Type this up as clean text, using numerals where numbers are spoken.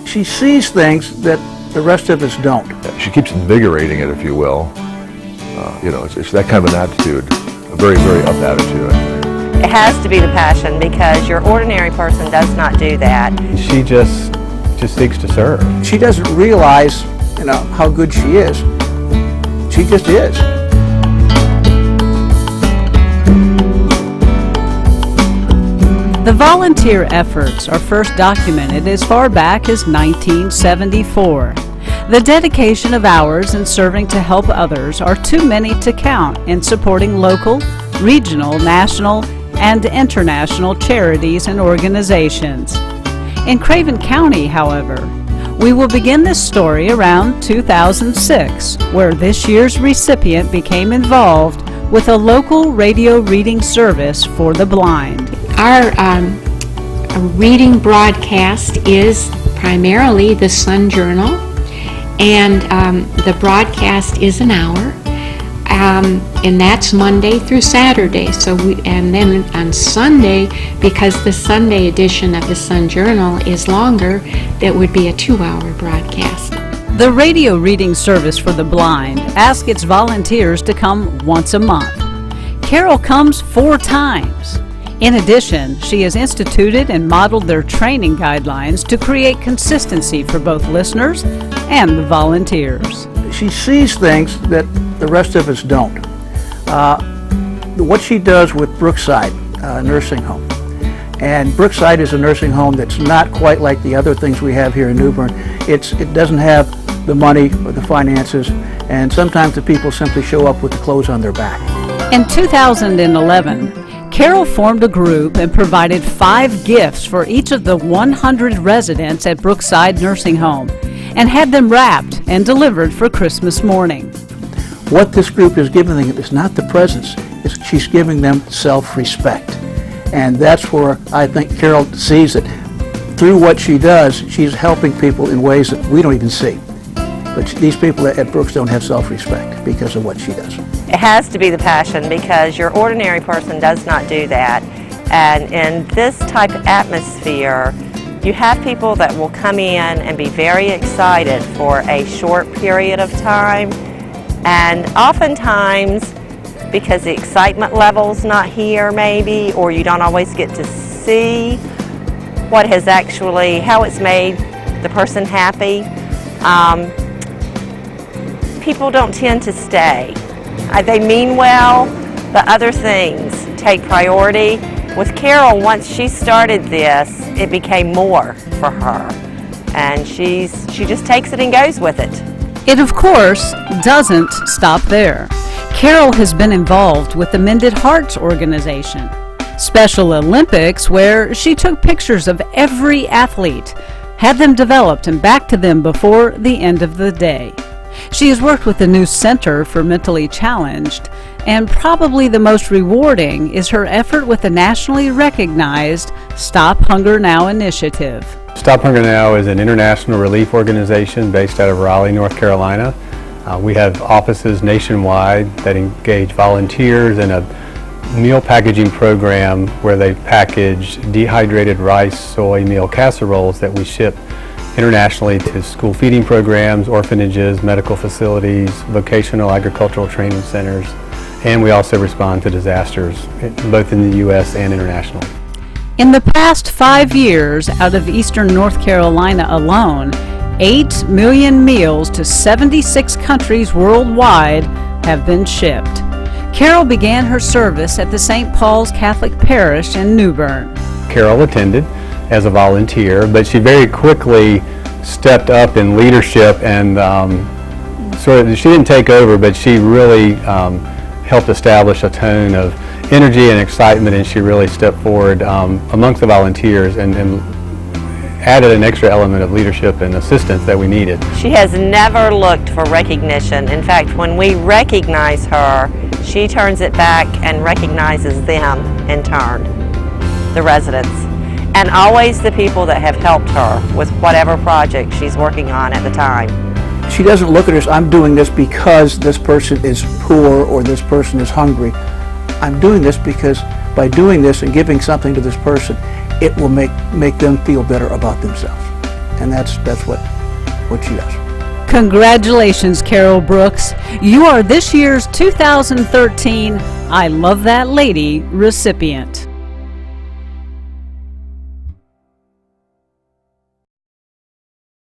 She sees things that the rest of us don't. She keeps invigorating it, if you will. It's that kind of an attitude, a very, very up attitude, I think. It has to be the passion, because your ordinary person does not do that. She just seeks to serve. She doesn't realize, how good she is. She just is. The volunteer efforts are first documented as far back as 1974. The dedication of hours in serving to help others are too many to count in supporting local, regional, national, and international charities and organizations. In Craven County, however, we will begin this story around 2006, where this year's recipient became involved with a local radio reading service for the blind. Our reading broadcast is primarily the Sun Journal, and the broadcast is an hour, and that's Monday through Saturday. And then on Sunday, because the Sunday edition of the Sun Journal is longer, that would be a 2-hour broadcast. The radio reading service for the blind asks its volunteers to come once a month. Carol comes 4 times. In addition, she has instituted and modeled their training guidelines to create consistency for both listeners and the volunteers. She sees things that the rest of us don't. What she does with Brookside Nursing Home. And Brookside is a nursing home that's not quite like the other things we have here in New Bern. It doesn't have the money or the finances, and sometimes the people simply show up with the clothes on their back. In 2011, Carol formed a group and provided 5 gifts for each of the 100 residents at Brookside Nursing Home and had them wrapped and delivered for Christmas morning. What this group is giving them is not the presents, she's giving them self-respect. And that's where I think Carol sees that through what she does, she's helping people in ways that we don't even see. But these people at Brooks don't have self-respect because of what she does. It has to be the passion, because your ordinary person does not do that. And in this type of atmosphere, you have people that will come in and be very excited for a short period of time. And oftentimes, because the excitement level's not here maybe, or you don't always get to see how it's made the person happy, people don't tend to stay. They mean well, but other things take priority. With Carol, once she started this, it became more for her. And she just takes it and goes with it. It, of course, doesn't stop there. Carol has been involved with the Mended Hearts organization, Special Olympics, where she took pictures of every athlete, had them developed and back to them before the end of the day. She has worked with the new Center for Mentally Challenged, and probably the most rewarding is her effort with the nationally recognized Stop Hunger Now initiative. Stop Hunger Now is an international relief organization based out of Raleigh, North Carolina. We have offices nationwide that engage volunteers in a meal packaging program where they package dehydrated rice, soy meal casseroles that we ship internationally to school feeding programs, orphanages, medical facilities, vocational agricultural training centers, and we also respond to disasters, both in the U.S. and internationally. In the past 5 years, out of eastern North Carolina alone, 8 million meals to 76 countries worldwide have been shipped. Carol began her service at the St. Paul's Catholic Parish in New Bern. Carol attended as a volunteer, but she very quickly stepped up in leadership and she didn't take over, but she really helped establish a tone of energy and excitement, and she really stepped forward amongst the volunteers and added an extra element of leadership and assistance that we needed. She has never looked for recognition. In fact, when we recognize her, she turns it back and recognizes them in turn, the residents, and always the people that have helped her with whatever project she's working on at the time. She doesn't look at us, I'm doing this because this person is poor or this person is hungry. I'm doing this because by doing this and giving something to this person, it will make them feel better about themselves. and that's what she does. Congratulations, Carol Brooks. You are this year's 2013 I Love That Lady recipient.